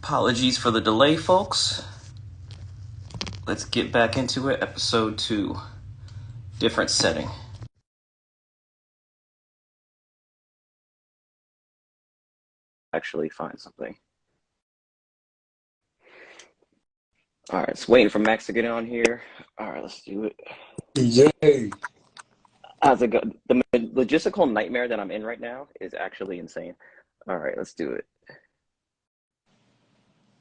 Apologies for the delay, folks. Let's get back into it. Episode 2. Different setting. Actually find something. All right, it's waiting for Max to get on here. All right, let's do it. DJ. How's it go? The logistical nightmare that I'm in right now is actually insane. All right, let's do it.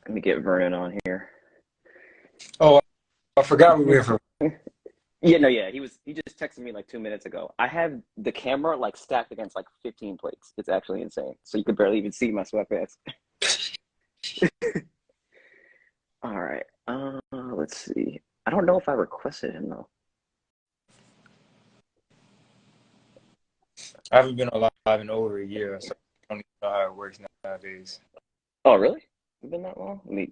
Let me get Vernon on here. Oh, I forgot we were from. Yeah. He just texted me like 2 minutes ago. I have the camera like stacked against like 15 plates. It's actually insane. So you could barely even see my sweatpants. All right. Let's see. I don't know if I requested him though. I haven't been alive in over a year, so I don't even know how it works nowadays. Oh, really? It's been that long? No,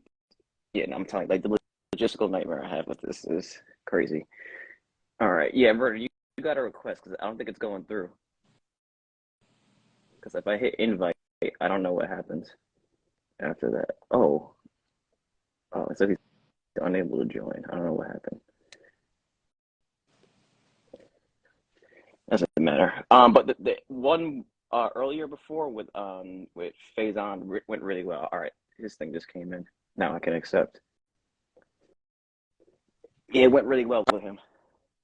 I'm telling you, like the logistical nightmare I have with this is crazy. All right. Yeah, Vernon, you got a request because I don't think it's going through. Because if I hit invite, I don't know what happens after that. Oh, so he's unable to join. I don't know what happened. Doesn't matter. But the one earlier before with Faison went really well. All right, his thing just came in. Now I can accept. Yeah, it went really well with him.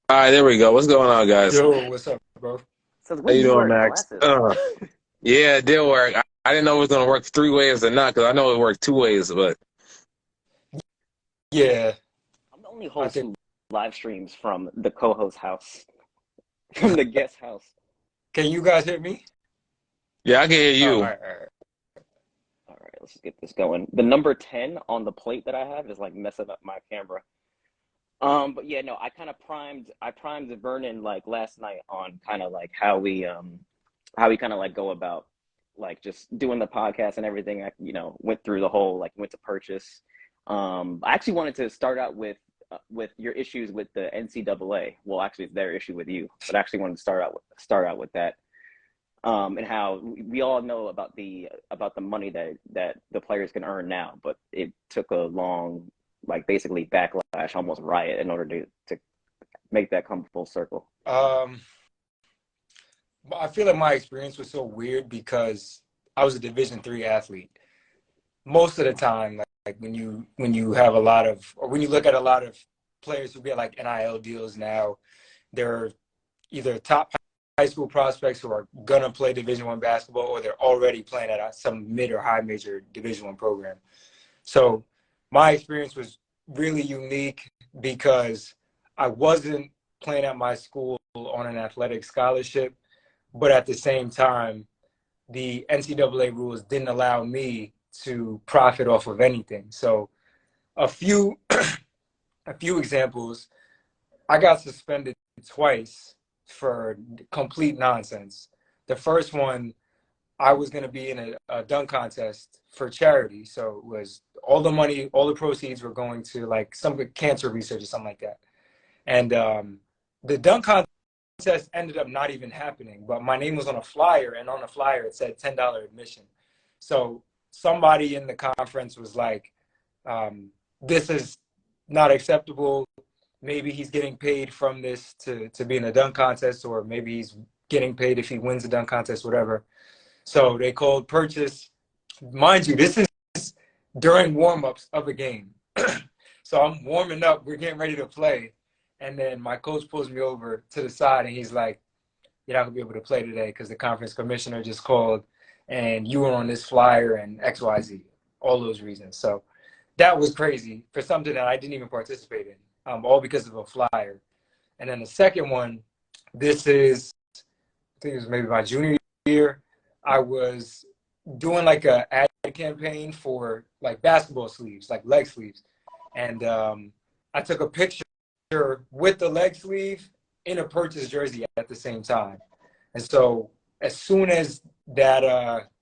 All right, there we go. What's going on, guys? Yo, what's up, bro? So How you doing, Max? Glasses? Yeah, it did work. I didn't know it was going to work 3 ways or not, because I know it worked 2 ways, but Yeah. I'm the only host who live streams from the co-host house, from the guest house. Can you guys hear me? yeah, I can hear you. All right. All right, let's get this going. The number 10 on the plate that I have is like messing up my camera. But yeah, no, I primed Vernon like last night on kind of like how we kind of like go about like just doing the podcast and everything. I went through the whole like went to purchase. I actually wanted to start out with your issues with the NCAA. Well, actually, it's their issue with you, but I actually wanted to start out with that. And how we all know about the money that the players can earn now, but it took a long, like basically backlash, almost riot, in order to make that come full circle. I feel like my experience was so weird because I was a Division III athlete. Most of the time, like when you have a lot of, or when you look at a lot of players who get like NIL deals now, they're either top high school prospects who are gonna play Division I basketball, or they're already playing at some mid or high major Division I program. So my experience was really unique because I wasn't playing at my school on an athletic scholarship, but at the same time, the NCAA rules didn't allow me to profit off of anything. So a few examples, I got suspended twice for complete nonsense. The first one, I was going to be in a dunk contest for charity. So it was all the money, all the proceeds were going to like some cancer research or something like that. And the dunk contest ended up not even happening, but my name was on a flyer, and on the flyer it said $10 admission. So somebody in the conference was like, this is not acceptable. Maybe he's getting paid from this to be in a dunk contest, or maybe he's getting paid if he wins the dunk contest, whatever. So they called purchase. Mind you, this is during warm-ups of a game. So I'm warming up. We're getting ready to play. And then my coach pulls me over to the side, and he's like, you're not going to be able to play today because the conference commissioner just called, and you were on this flyer and X, Y, Z, all those reasons. So that was crazy for something that I didn't even participate in, all because of a flyer. And then the second one, this is, I think it was maybe my junior year. I was doing like a ad campaign for like basketball sleeves, like leg sleeves. And I took a picture with the leg sleeve in a purchase jersey at the same time. And so as soon as that,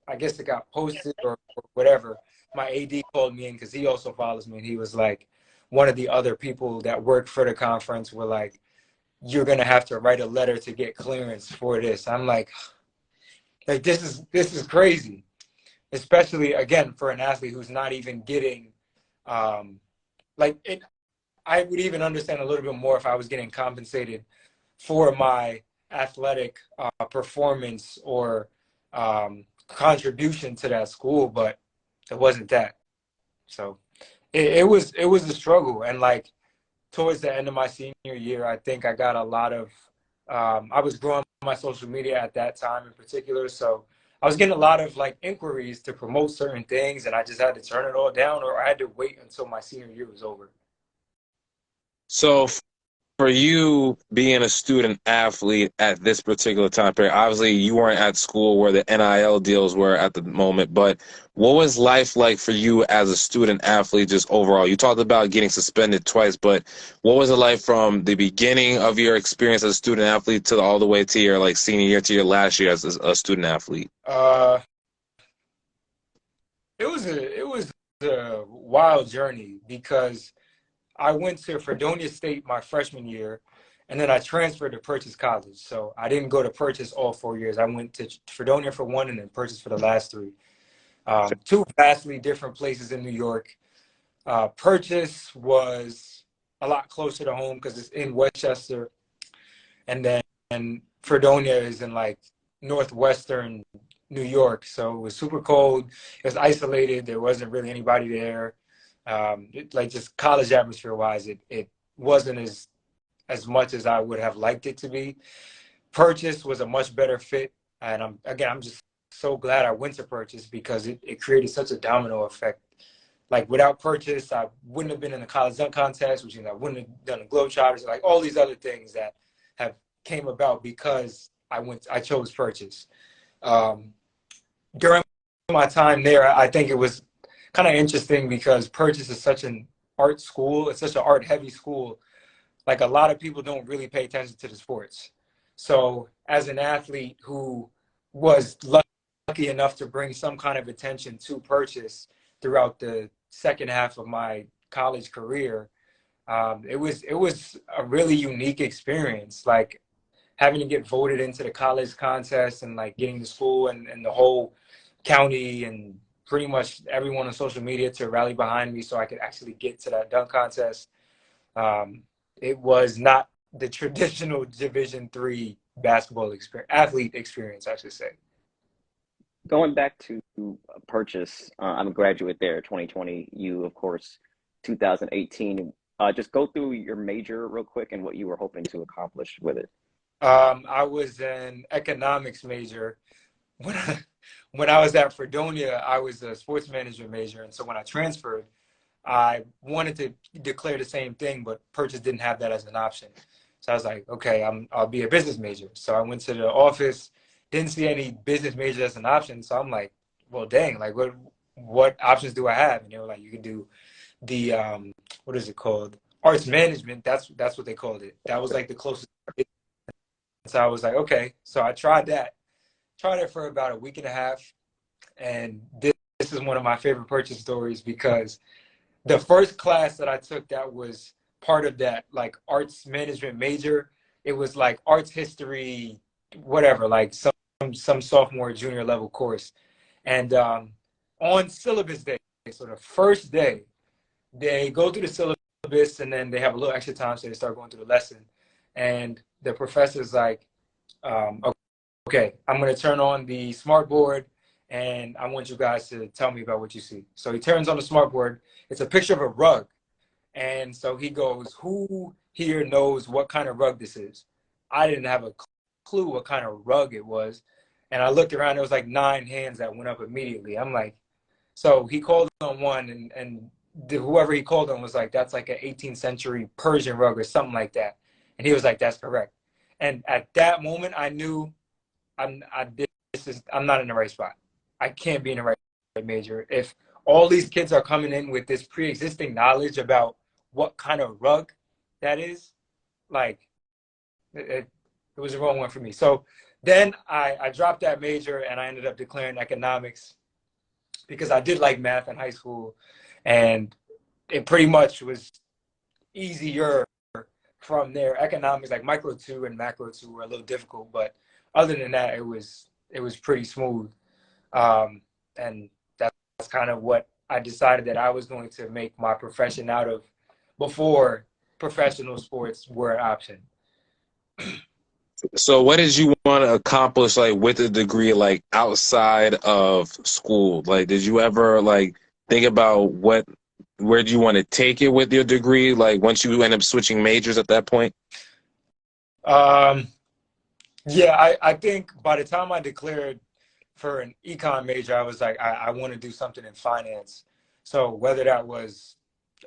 I guess it got posted or whatever, my AD called me in because he also follows me. And he was like, one of the other people that worked for the conference were like, you're going to have to write a letter to get clearance for this. I'm like this is crazy. especially again for an athlete who's not even getting like it. I would even understand a little bit more if I was getting compensated for my athletic performance or contribution to that school, but it wasn't that. So it was a struggle, and like towards the end of my senior year, I think I got a lot of I was growing my social media at that time in particular, so I was getting a lot of like inquiries to promote certain things, and I just had to turn it all down, or I had to wait until my senior year was over. So for you being a student athlete at this particular time period, obviously you weren't at school where the NIL deals were at the moment, but what was life like for you as a student athlete just overall? You talked about getting suspended twice, but what was it like from the beginning of your experience as a student athlete to all the way to your like senior year to your last year as a student athlete? Uh, it was a wild journey because I went to Fredonia State my freshman year, and then I transferred to Purchase College. So I didn't go to Purchase all 4 years. I went to Fredonia for one, and then Purchase for the last three. Two vastly different places in New York. Purchase was a lot closer to home because it's in Westchester, and then Fredonia is in like northwestern New York. So it was super cold. It was isolated. There wasn't really anybody there. Like just college atmosphere wise, it wasn't as much as I would have liked it to be. Purchase was a much better fit, and I'm just so glad I went to Purchase because it created such a domino effect. Like without Purchase, I wouldn't have been in the college dunk contest, which means I wouldn't have done the Globetrotters, like all these other things that have came about because I chose Purchase. Um, During my time there, I think it was kind of interesting because Purchase is such an art school. It's such an art heavy school. Like a lot of people don't really pay attention to the sports. So as an athlete who was lucky enough to bring some kind of attention to Purchase throughout the second half of my college career, it was a really unique experience. Like having to get voted into the college contest and like getting to school and the whole county and pretty much everyone on social media to rally behind me so I could actually get to that dunk contest. Um, it was not the traditional Division III basketball experience, athlete experience, I should say. Going back to Purchase, I'm a graduate there, 2020. You, of course, 2018. Just go through your major real quick and what you were hoping to accomplish with it. I was an economics major. When I, when I was at Fredonia, I was a sports management major. And so when I transferred, I wanted to declare the same thing, but Purchase didn't have that as an option. So I was like, okay, I'll be a business major. So I went to the office, didn't see any business major as an option. So I'm like, well, dang, like what options do I have? And they were like, you can do the what is it called? Arts management. That's what they called it. That was like the closest. So I was like, okay. So I tried that. Tried it for about a week and a half, and this is one of my favorite Purchase stories because the first class that I took that was part of that like arts management major, it was like arts history, whatever, like some sophomore junior level course. And on syllabus day, so the first day, they go through the syllabus and then they have a little extra time, so they start going through the lesson. And the professor's like, um, okay, I'm going to turn on the smart board and I want you guys to tell me about what you see. So he turns on the smart board. It's a picture of a rug. And so he goes, who here knows what kind of rug this is? I didn't have a clue what kind of rug it was. And I looked around, there was like 9 hands that went up immediately. I'm like, so he called on one and whoever he called on was like, that's like an 18th century Persian rug or something like that. And he was like, that's correct. And at that moment, I knew I'm not in the right spot. I can't be in the right major. If all these kids are coming in with this pre-existing knowledge about what kind of rug that is, like it was the wrong one for me. So then I dropped that major and I ended up declaring economics because I did like math in high school, and it pretty much was easier from there. Economics, like micro two and macro two, were a little difficult, but other than that, it was pretty smooth. And kind of what I decided that I was going to make my profession out of before professional sports were an option. So what did you want to accomplish like with a degree like outside of school? Like did you ever like think about where do you want to take it with your degree? Like once you end up switching majors at that point? Um, yeah, I think by the time I declared for an econ major, I was like, I want to do something in finance. So whether that was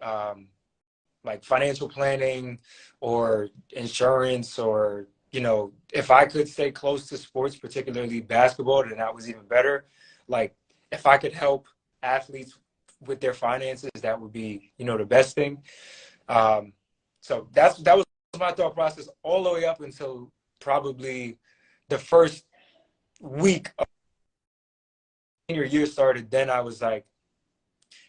um, like financial planning or insurance, or if I could stay close to sports, particularly basketball, then that was even better. Like if I could help athletes with their finances, that would be the best thing. So that was my thought process all the way up until probably the first week of senior year started. Then I was like,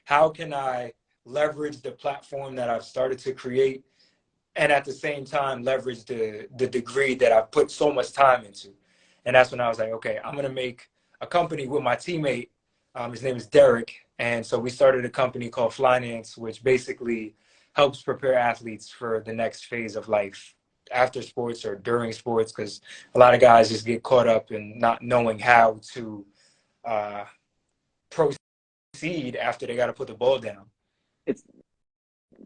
how can I leverage the platform that I've started to create, and at the same time leverage the degree that I've put so much time into? And that's when I was like, okay, I'm gonna make a company with my teammate. His name is Derek, and so we started a company called Flynance, which basically helps prepare athletes for the next phase of life after sports or during sports, because a lot of guys just get caught up in not knowing how to uh, proceed after they got to put the ball down. It's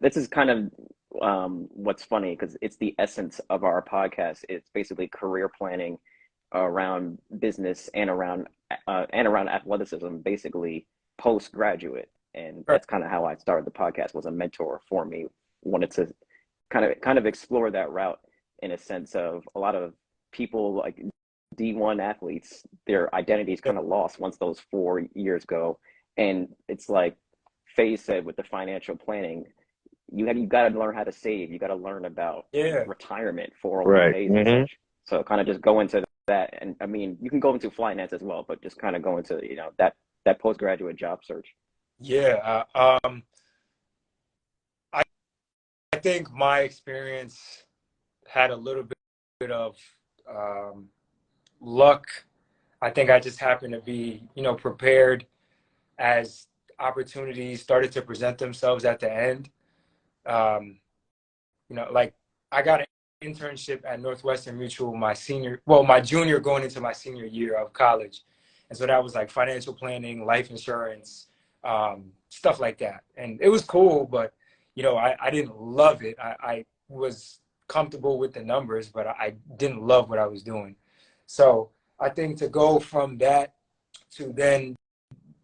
this is kind of what's funny because it's the essence of our podcast. It's basically career planning around business and around athleticism, basically postgraduate. And Right. that's kind of how I started the podcast. Was a mentor for me. Wanted to kind of explore that route in a sense of a lot of people like D1 athletes, their identity is kind of lost once those 4 years go. And it's like Faye said with the financial planning, you got to learn how to save. You got to learn about Yeah. retirement, 401 Right. ks and such. So kind of just go into that, and I mean you can go into finance as well, but just kind of go into that postgraduate job search. Yeah. I, I think my experience had a little bit of um, luck. I think I just happened to be, prepared as opportunities started to present themselves at the end. Um, like I got an internship at Northwestern Mutual my junior going into my senior year of college. And so that was like financial planning, life insurance, stuff like that. And it was cool, but I didn't love it. I was comfortable with the numbers, but I didn't love what I was doing. So I think to go from that to then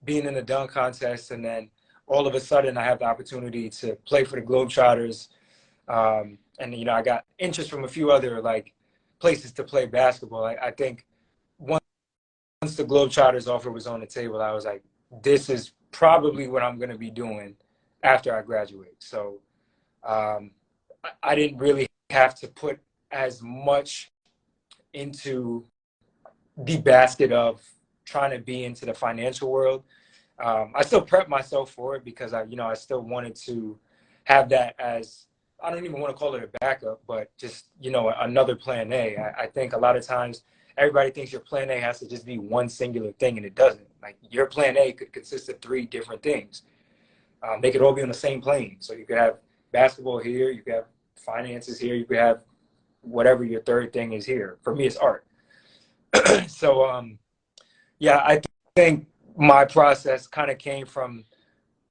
being in the dunk contest, and then all of a sudden I have the opportunity to play for the Globetrotters. And I got interest from a few other like places to play basketball. I think once the Globetrotters offer was on the table, I was like, this is probably what I'm going to be doing after I graduate. So I didn't really have to put as much into the basket of trying to be into the financial world. I still prepped myself for it because I still wanted to have that as, I don't even want to call it a backup, but just, another plan A. I think a lot of times everybody thinks your plan A has to just be one singular thing, and it doesn't. Like your plan A could consist of 3 different things. They could all be on the same plane. So you could have basketball here, you could have finances here, you could have whatever your third thing is here. For me, it's art. So, yeah, I think my process kind of came from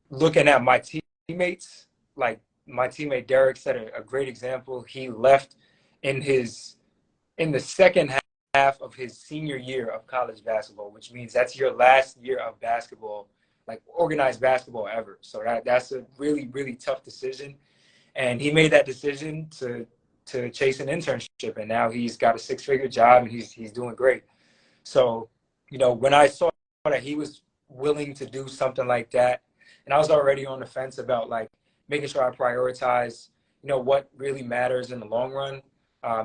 looking at my teammates. Like my teammate Derek set a great example. He left in the second half of his senior year of college basketball, which means that's your last year of basketball, like organized basketball ever. So that's a really, really tough decision. And he made that decision to chase an internship, and now he's got a 6-figure job, and he's doing great. So, when I saw that he was willing to do something like that, and I was already on the fence about like making sure I prioritize, what really matters in the long run,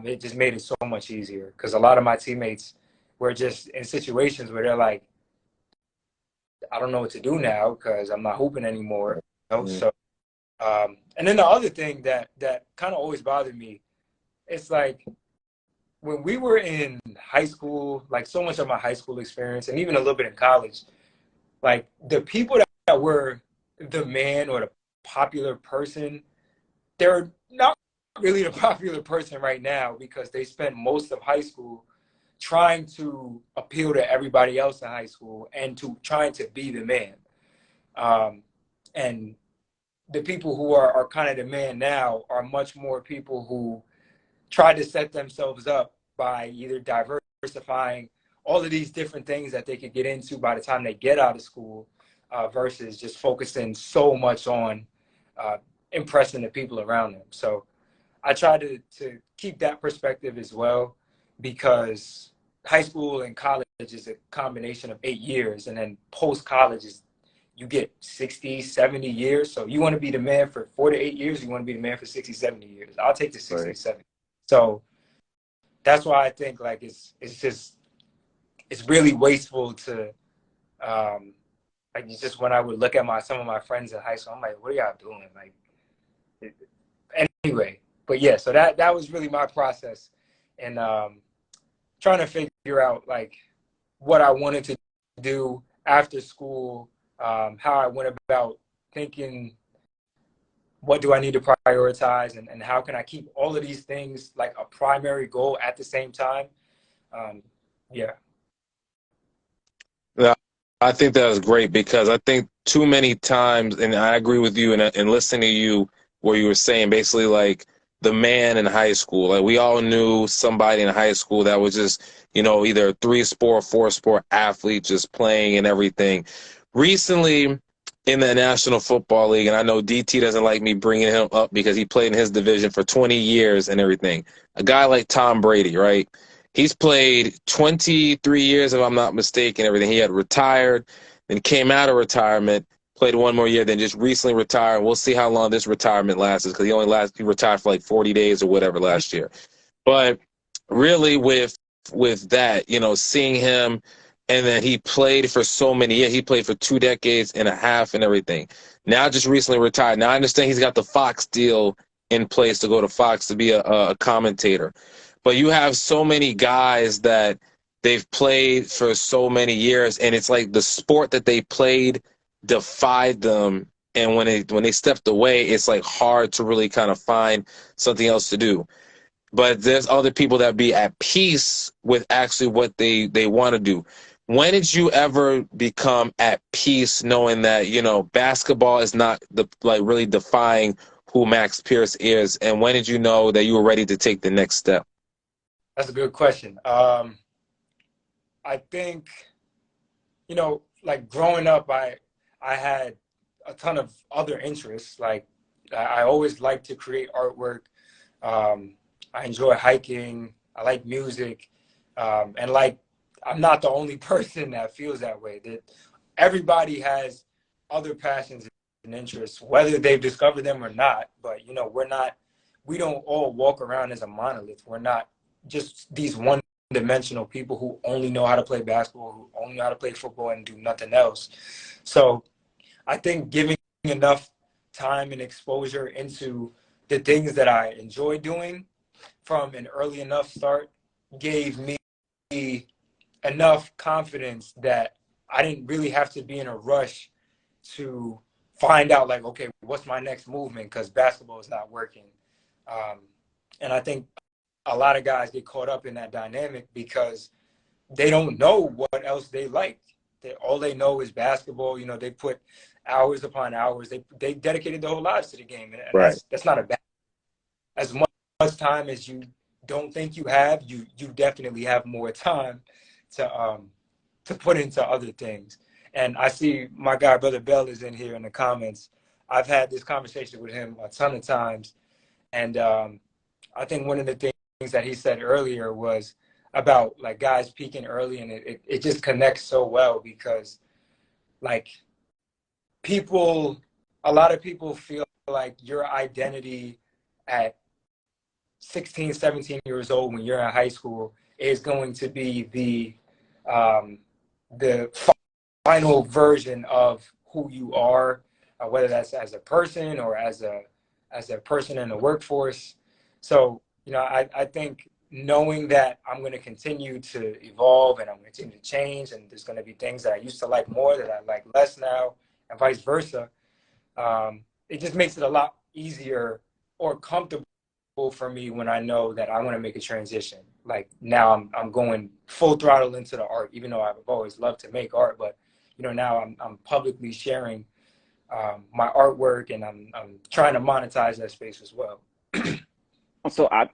it just made it so much easier, because a lot of my teammates were just in situations where they're like, I don't know what to do now because I'm not hooping anymore. So, and then the other thing that kind of always bothered me, it's like, when we were in high school, like so much of my high school experience and even a little bit in college, like the people that were the man or the popular person, they're not really the popular person right now because they spent most of high school trying to appeal to everybody else in high school and to trying to be the man. And the people who are kind of the man now are much more people who try to set themselves up by either diversifying all of these different things that they could get into by the time they get out of school, versus just focusing so much on uh, impressing the people around them. So I try to keep that perspective as well, because high school and college is a combination of 8 years, and then post college is you get 60, 70 years. So you want to be the man for 4 to 8 years, you want to be the man for 60, 70 years. I'll take the 60 Right. to 70. So that's why I think like it's really wasteful to like just when I would look at some of my friends in high school, I'm like, what are y'all doing? Like anyway, but yeah, so that was really my process, and trying to figure out like what I wanted to do after school, how I went about thinking, what do I need to prioritize, and how can I keep all of these things like a primary goal at the same time. Yeah. Yeah, I think that was great because I think too many times, and I agree with you, and listening to you, where you were saying basically like the man in high school, like we all knew somebody in high school that was just, either a 3-sport, 4-sport athlete just playing and everything. Recently, in the National Football League, and I know DT doesn't like me bringing him up because he played in his division for 20 years and everything. A guy like Tom Brady, right? He's played 23 years, if I'm not mistaken, everything. He had retired, then came out of retirement, played one more year, then just recently retired. We'll see how long this retirement lasts because he retired for like 40 days or whatever last year. But really with that, seeing him, and then he played for so many years. He played for 2 decades and a half and everything. Now just recently retired. Now I understand he's got the Fox deal in place to go to Fox to be a commentator. But you have so many guys that they've played for so many years, and it's like the sport that they played defied them. And when they stepped away, it's like hard to really kind of find something else to do. But there's other people that be at peace with actually what they want to do. When did you ever become at peace knowing that, basketball is not really defying who Max Pearce is? And when did you know that you were ready to take the next step? That's a good question. I think, like growing up, I had a ton of other interests. Like I always liked to create artwork. I enjoy hiking. I like music. And like, I'm not the only person that feels that way. That everybody has other passions and interests, whether they've discovered them or not. But, we don't all walk around as a monolith. We're not just these one-dimensional people who only know how to play basketball, who only know how to play football and do nothing else. So I think giving enough time and exposure into the things that I enjoy doing from an early enough start gave me enough confidence that I didn't really have to be in a rush to find out like, okay, what's my next movement? Because basketball is not working. And I think a lot of guys get caught up in that dynamic because they don't know what else they like. All they know is basketball. They put hours upon hours. They dedicated their whole lives to the game, and Right. that's not a bad. As much time as you don't think you have, you definitely have more time to put into other things. And I see my guy Brother Bell is in here in the comments. I've had this conversation with him a ton of times, and I think one of the things that he said earlier was about like guys peaking early, and it just connects so well because like a lot of people feel like your identity at 16, 17 years old when you're in high school is going to be the final version of who you are, whether that's as a person or as a person in the workforce. So, I think knowing that I'm going to continue to evolve and I'm going to continue to change, and there's going to be things that I used to like more that I like less now, and vice versa, it just makes it a lot easier or comfortable for me when I know that I want to make a transition. Like now I'm going full throttle into the art, even though I've always loved to make art, but now I'm publicly sharing my artwork, and I'm trying to monetize that space as well. So I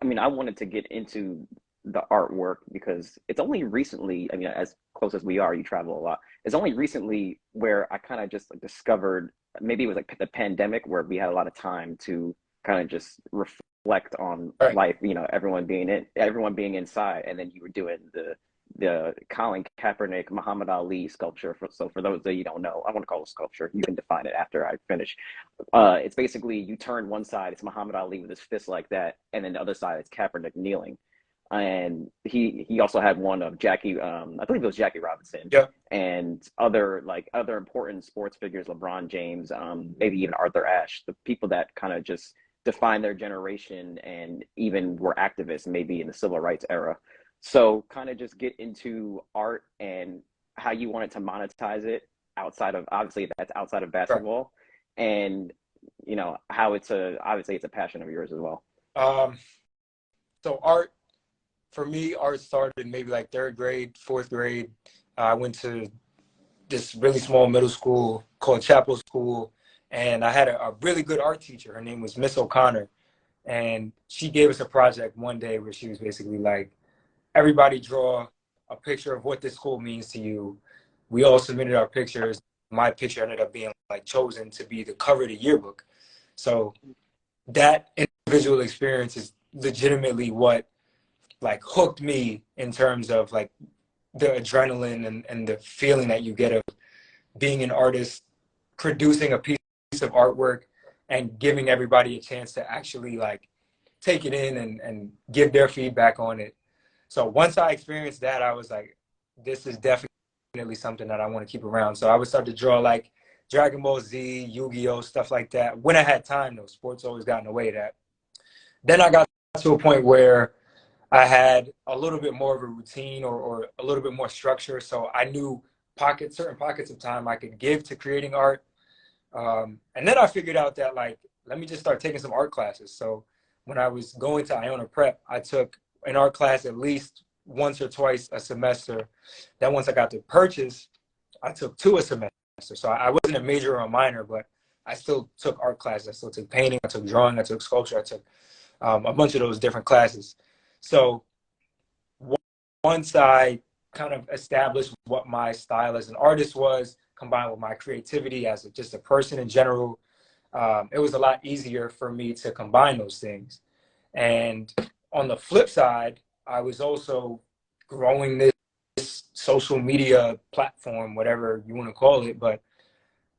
mean, I wanted to get into the artwork because it's only recently, I mean, as close as we are, you travel a lot. It's only recently where I kind of just like discovered, maybe it was like the pandemic where we had a lot of time to kind of just reflect on Right. life, everyone being inside, and then you were doing the Colin Kaepernick, Muhammad Ali sculpture. So for those that you don't know, I want to call it sculpture. You can define it after I finish. It's basically you turn one side, it's Muhammad Ali with his fist like that, and then the other side it's Kaepernick kneeling. And he also had one of Jackie, I believe it was Jackie Robinson, Yeah. and other important sports figures, LeBron James, maybe even Arthur Ashe, the people that kind of just defined their generation and even were activists maybe in the civil rights era. So kind of just get into art and how you wanted to monetize it outside of, obviously that's outside of Right. basketball, and how it's obviously it's a passion of yours as well. So art, for me, art started maybe like third grade, fourth grade. I went to this really small middle school called Chapel School, and I had a really good art teacher. Her name was Miss O'Connor, and she gave us a project one day where she was basically like, everybody draw a picture of what this school means to you. We all submitted our pictures. My picture ended up being like chosen to be the cover of the yearbook. So that individual experience is legitimately what like hooked me in terms of like the adrenaline and the feeling that you get of being an artist, producing a piece of artwork and giving everybody a chance to actually like take it in and give their feedback on it. So once I experienced that, I was like, this is definitely something that I want to keep around. So I would start to draw like Dragon Ball Z, Yu-Gi-Oh, stuff like that. When I had time, though, sports always got in the way of that. Then I got to a point where I had a little bit more of a routine or a little bit more structure. So I knew certain pockets of time I could give to creating art. And then I figured out that like, let me just start taking some art classes. So when I was going to Iona Prep, I took an art class at least once or twice a semester. Then once I got to Purchase, I took two a semester. So I wasn't a major or a minor, but I still took art classes. I still took painting, I took drawing, I took sculpture, I took a bunch of those different classes. So once I kind of established what my style as an artist was, combined with my creativity as just a person in general, it was a lot easier for me to combine those things. And on the flip side, I was also growing this social media platform, whatever you want to call it. But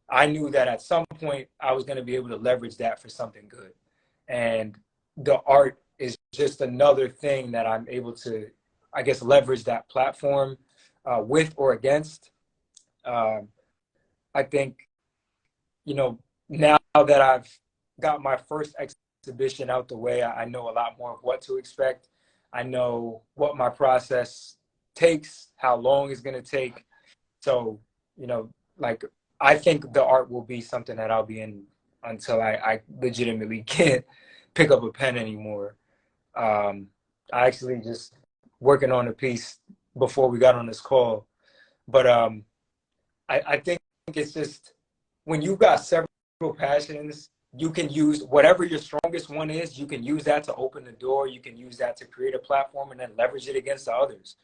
I knew that at some point I was going to be able to leverage that for something good. And the art is just another thing that I'm able to, I guess, leverage that platform with or against. I think, now that I've got my first exhibition out the way, I know a lot more of what to expect. I know what my process takes, how long it's going to take. So, like, I think the art will be something that I'll be in until I legitimately can't pick up a pen anymore. I actually just working on a piece before we got on this call. But I think it's just when you've got several passions, you can use whatever your strongest one is, you can use that to open the door. You can use that to create a platform and then leverage it against the others.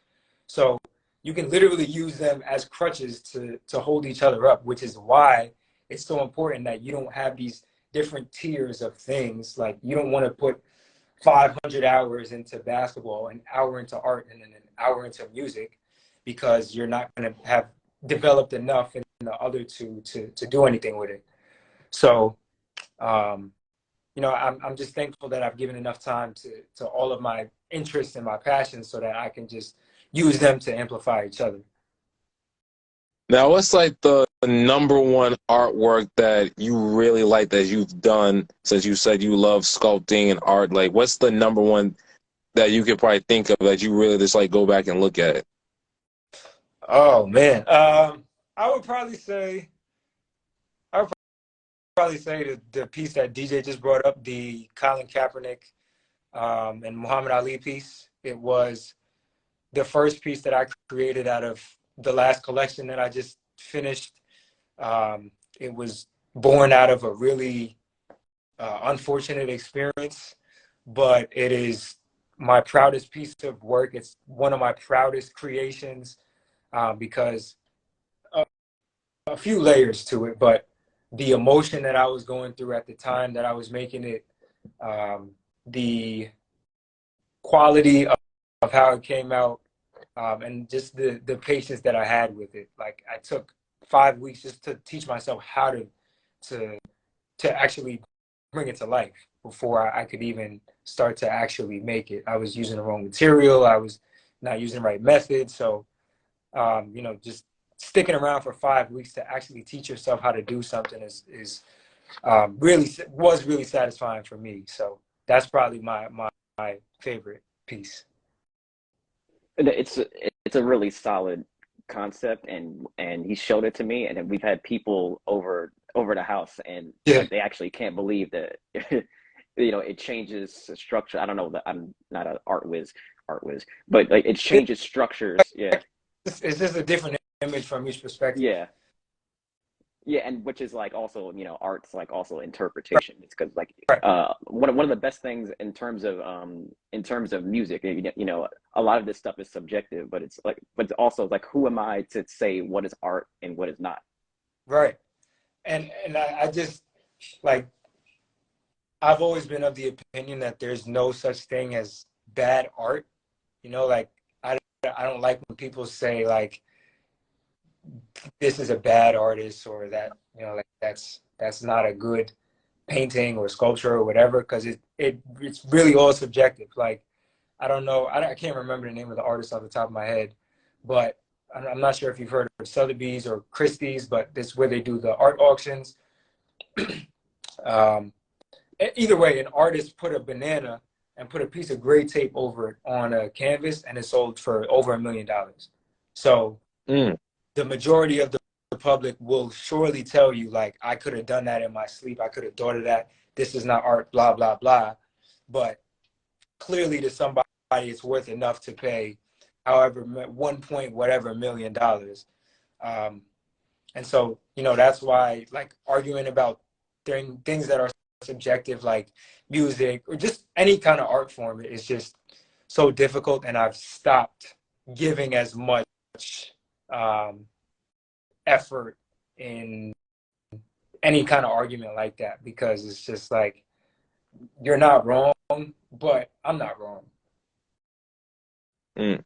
So you can literally use them as crutches to hold each other up, which is why it's so important that you don't have these different tiers of things. Like you don't want to put 500 hours into basketball, an hour into art, and then an hour into music, because you're not going to have developed enough in the other two to do anything with it. So, I'm just thankful that I've given enough time to all of my interests and my passions so that I can just use them to amplify each other. Now, what's like the number one artwork that you really like that you've done, since you said you love sculpting and art? Like, what's the number one that you could probably think of that you really just like go back and look at it? Oh man, I would probably say I would probably say the piece that DJ just brought up, the Colin Kaepernick and Muhammad Ali piece. It was the first piece that I created out of the last collection that I just finished. It was born out of a really unfortunate experience, but it is my proudest piece of work. It's one of my proudest creations because a few layers to it, but the emotion that I was going through at the time that I was making it, the quality of how it came out, and just the patience that I had with it. Like I took 5 weeks just to teach myself how to to actually bring it to life before I could even start to actually make it. I was using the wrong material. I was not using the right method. So, just sticking around for 5 weeks to actually teach yourself how to do something is really satisfying for me. So that's probably my favorite piece. It's a really solid concept, and he showed it to me, and then we've had people over the house, and Yeah. like they actually can't believe that it changes the structure. I don't know that I'm not an art whiz, but like it changes structures. Yeah, It's just a different image from each perspective. yeah. Yeah, and which is like also, art's like also interpretation. It's because like Right. one of the best things in terms of music, a lot of this stuff is subjective, but it's also like who am I to say what is art and what is not? Right. And I just like I've always been of the opinion that there's no such thing as bad art. Like I don't like when people say like this is a bad artist or that like that's not a good painting or sculpture or whatever, because it's really all subjective. Like I don't know, I can't remember the name of the artist off the top of my head, but I'm not sure if you've heard of Sotheby's or Christie's, but this is where they do the art auctions. um, Either way, an artist put a banana and put a piece of gray tape over it on a canvas, and it sold for over $1 million. So Mm. the majority of the public will surely tell you, like, I could have done that in my sleep. I could have thought of that. This is not art, blah, blah, blah. But clearly to somebody, it's worth enough to pay however, 1 point whatever $1 million. And so, that's why, like, arguing about things that are subjective, like music or just any kind of art form, is just so difficult. And I've stopped giving as much um, effort in any kind of argument like that, because it's just like, you're not wrong, but I'm not wrong. Mm.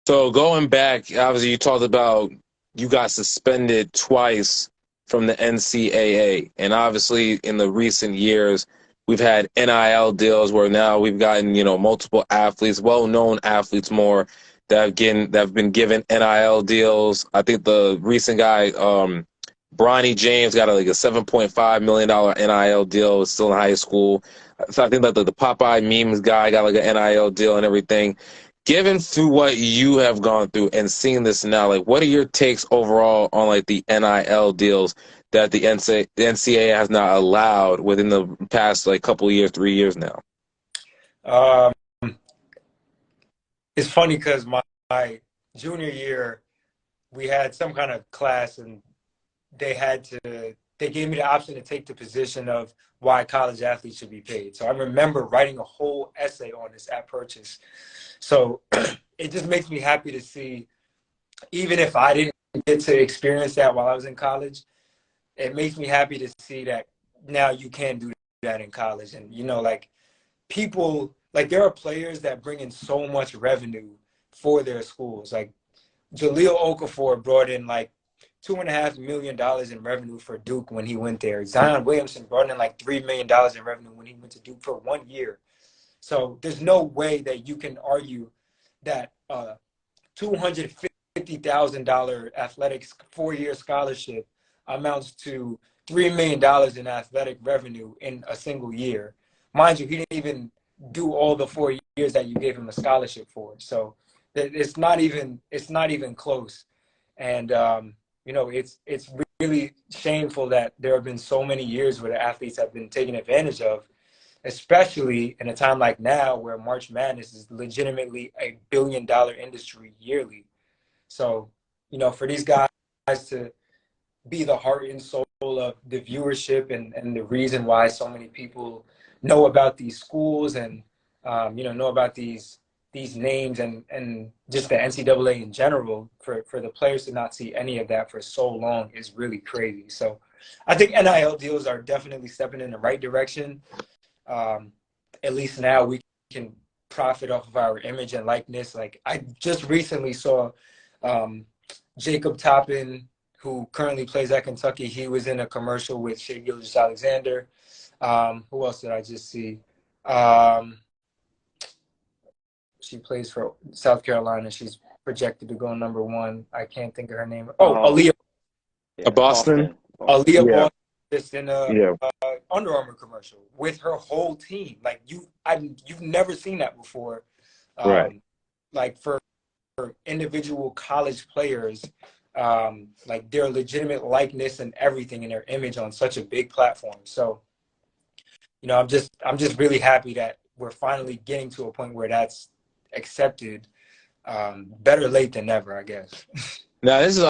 So going back, obviously you talked about you got suspended twice from the NCAA, and obviously in the recent years we've had NIL deals where now we've gotten multiple athletes, well-known athletes more that have been given NIL deals. I think the recent guy, Bronny James, got like a $7.5 million NIL deal. Was still in high school. So I think that the Popeye memes guy got like an NIL deal and everything. Given through what you have gone through and seeing this now, like, what are your takes overall on like the NIL deals that the NCAA has not allowed within the past like couple of years, 3 years now? Um, it's funny because my junior year, we had some kind of class, and they gave me the option to take the position of why college athletes should be paid. So I remember writing a whole essay on this at Purchase. So it just makes me happy to see, even if I didn't get to experience that while I was in college, it makes me happy to see that now you can do that in college. And, like, people, like, there are players that bring in so much revenue for their schools. Like Jahlil Okafor brought in like $2.5 million in revenue for Duke when he went there. Zion Williamson brought in like $3 million in revenue when he went to Duke for 1 year. So there's no way that you can argue that $250,000 athletics 4-year scholarship amounts to $3 million in athletic revenue in a single year. Mind you, he didn't even do all the 4 years that you gave him a scholarship for. So it's not even close. And it's really shameful that there have been so many years where the athletes have been taken advantage of, especially in a time like now where March Madness is legitimately $1 billion industry yearly. So, for these guys to be the heart and soul of the viewership and the reason why so many people know about these schools and know about these names and just the NCAA in general, for the players to not see any of that for so long is really crazy. So I think NIL deals are definitely stepping in the right direction. At least now we can profit off of our image and likeness. Like I just recently saw Jacob Toppin, who currently plays at Kentucky. He was in a commercial with Shea Gilgeous-Alexander. Who else did I just see? She plays for South Carolina. She's projected to go #1. I can't think of her name. Oh, Aaliyah. A Boston? Aaliyah Yeah. Boston just in a Under Armour commercial with her whole team. Like you've never seen that before. Right. Like for individual college players, like their legitimate likeness and everything in their image on such a big platform. So, I'm just really happy that we're finally getting to a point where that's accepted. Better late than never, I guess. Now, this is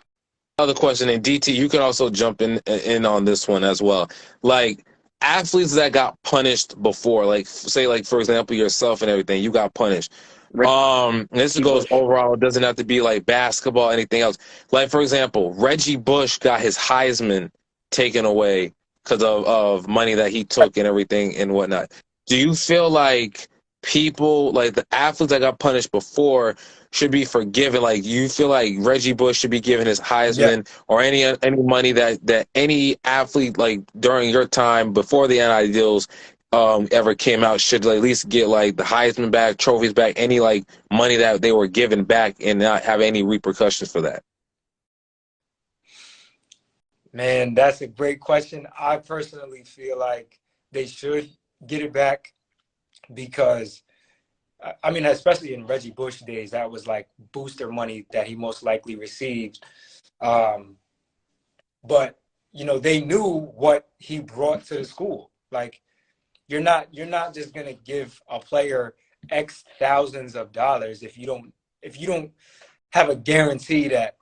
another question, and DT, you can also jump in on this one as well. Like athletes that got punished before, like say, like for example, yourself and everything, you got punished. This goes overall. It doesn't have to be like basketball, anything else. Like for example, Reggie Bush got his Heisman taken away because of money that he took and everything and whatnot. Do you feel like people, like the athletes that got punished before, should be forgiven? Like you feel like Reggie Bush should be given his Heisman or any money that any athlete like during your time before the NIL deals ever came out should at least get like the Heisman back, trophies back, any like money that they were given back and not have any repercussions for that? Man, that's a great question. I personally feel like they should get it back because, I mean, especially in Reggie Bush days, that was like booster money that he most likely received. But, they knew what he brought to the school. Like, you're not just going to give a player X thousands of dollars if you don't have a guarantee that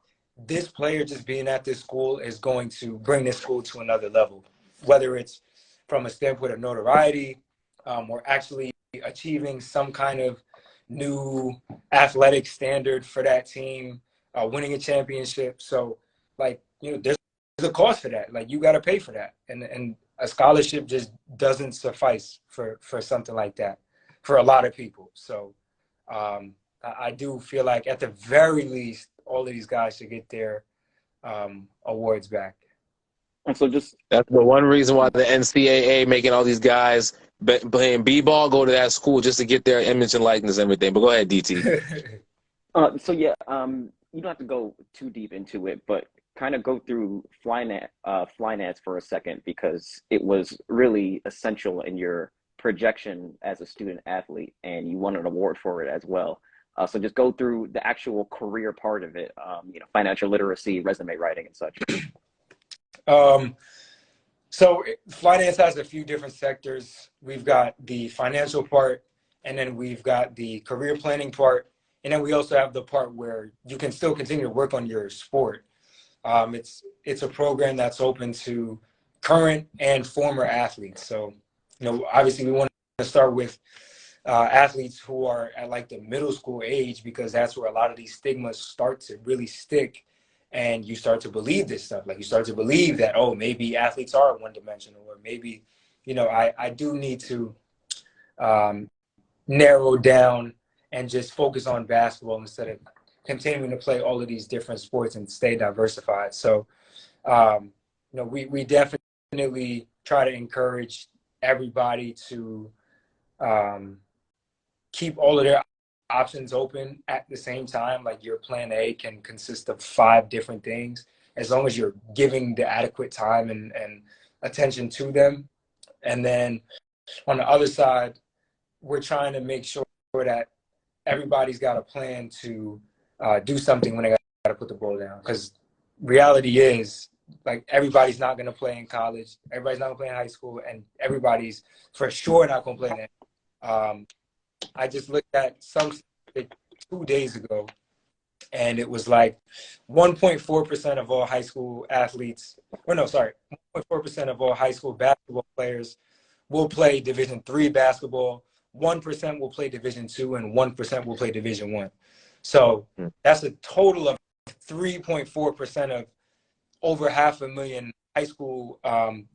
this player just being at this school is going to bring this school to another level, whether it's from a standpoint of notoriety or actually achieving some kind of new athletic standard for that team, winning a championship. So, like, there's a cost for that. Like, you got to pay for that. And a scholarship just doesn't suffice for something like that for a lot of people. So I do feel like at the very least, all of these guys should get their awards back. And so that's the one reason why the NCAA making all these guys playing b-ball go to that school just to get their image and likeness and everything. But go ahead, DT. You don't have to go too deep into it, but kind of go through Flynance for a second, because it was really essential in your projection as a student athlete, and you won an award for it as well. So just go through the actual career part of it, financial literacy, resume writing, and such. So finance has a few different sectors. We've got the financial part, and then we've got the career planning part, and then we also have the part where you can still continue to work on your sport. It's a program that's open to current and former athletes. So, obviously we want to start with athletes who are at like the middle school age, because that's where a lot of these stigmas start to really stick, and you start to believe this stuff. Like you start to believe that, oh, maybe athletes are one-dimensional, or maybe, I do need to narrow down and just focus on basketball instead of continuing to play all of these different sports and stay diversified. So, we definitely try to encourage everybody to keep all of their options open at the same time. Like your plan A can consist of 5 different things, as long as you're giving the adequate time and attention to them. And then on the other side, we're trying to make sure that everybody's got a plan to do something when they got to put the ball down. Because reality is, like, everybody's not going to play in college. Everybody's not going to play in high school. And everybody's for sure not going to play in. I just looked at some 2 days ago, and it was like 1.4% of all high school athletes, or no, sorry, 1.4% of all high school basketball players will play Division III basketball. 1% will play Division II, and 1% will play Division I. So that's a total of 3.4% of over 500,000 high school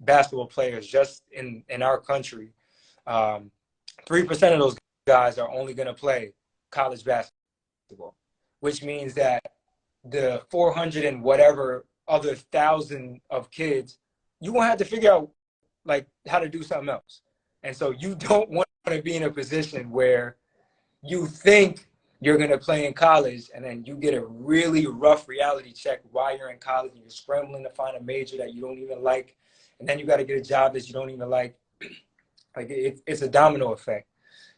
basketball players just in our country. 3% of those guys are only going to play college basketball, which means that the 400 and whatever other thousand of kids, you won't have to figure out like how to do something else. And so you don't want to be in a position where you think you're going to play in college and then you get a really rough reality check while you're in college and you're scrambling to find a major that you don't even like. And then you got to get a job that you don't even like. Like it's a domino effect.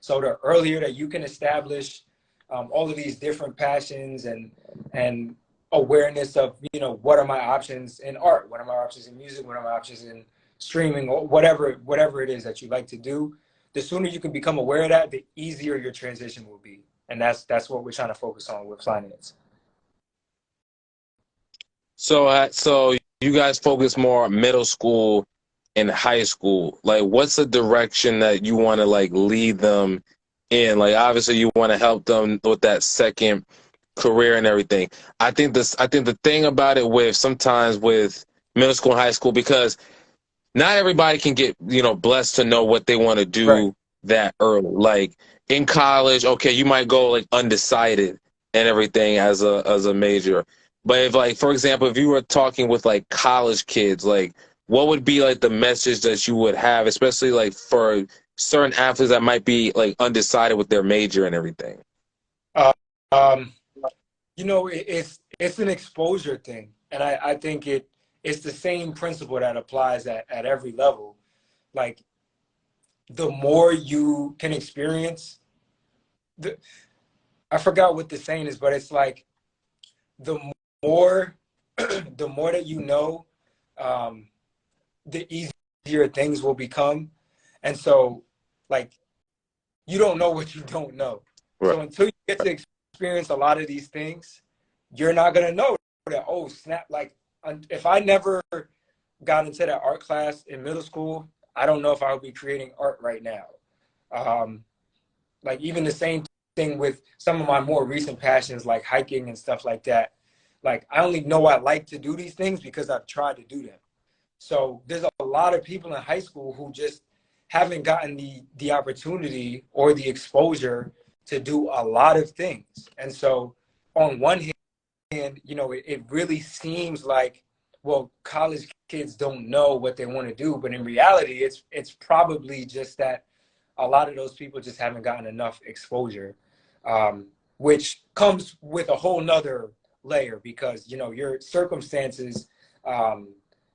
So the earlier that you can establish all of these different passions and awareness of, you know, what are my options in art? What are my options in music? What are my options in streaming? Or whatever it is that you like to do, the sooner you can become aware of that, the easier your transition will be. And that's what we're trying to focus on with finance. So you guys focus more on middle school and high school. Like, what's the direction that you want to like lead them in? Like, obviously you want to help them with that second career and everything. I think the thing about it with sometimes with middle school and high school, because not everybody can get, you know, blessed to know what they want to do Right. that early. Like in college, okay, you might go like undecided and everything as a major. But if, like, for example, if you were talking with like college kids, like what would be like the message that you would have, especially like for certain athletes that might be like undecided with their major and everything? You know, it's an exposure thing. And I think it's the same principle that applies at every level. Like, the more you can experience, I forgot what the saying is, but it's like the more the more that you know, the easier things will become. And so, like, you don't know what you don't know. Right. So until you get to experience a lot of these things, you're not gonna know that, oh snap, like if I never got into that art class in middle school, I don't know if I would be creating art right now. Like even the same thing with some of my more recent passions like hiking and stuff like that. Like I only know I like to do these things because I've tried to do them. So there's a lot of people in high school who just haven't gotten the opportunity or the exposure to do a lot of things. And so on one hand, you know, it really seems like, well, college kids don't know what they want to do, but in reality, it's probably just that a lot of those people just haven't gotten enough exposure, which comes with a whole nother layer because, you know, your circumstances,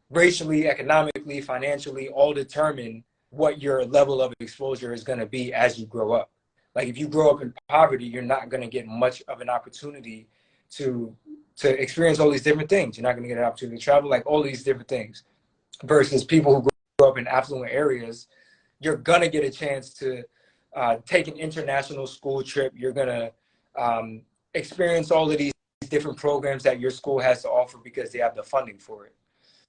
racially, economically, financially, all determine what your level of exposure is going to be as you grow up. Like if you grow up in poverty, you're not going to get much of an opportunity to experience all these different things. You're not going to get an opportunity to travel, like all these different things. Versus people who grow up in affluent areas, you're going to get a chance to take an international school trip. You're going to experience all of these different programs that your school has to offer because they have the funding for it.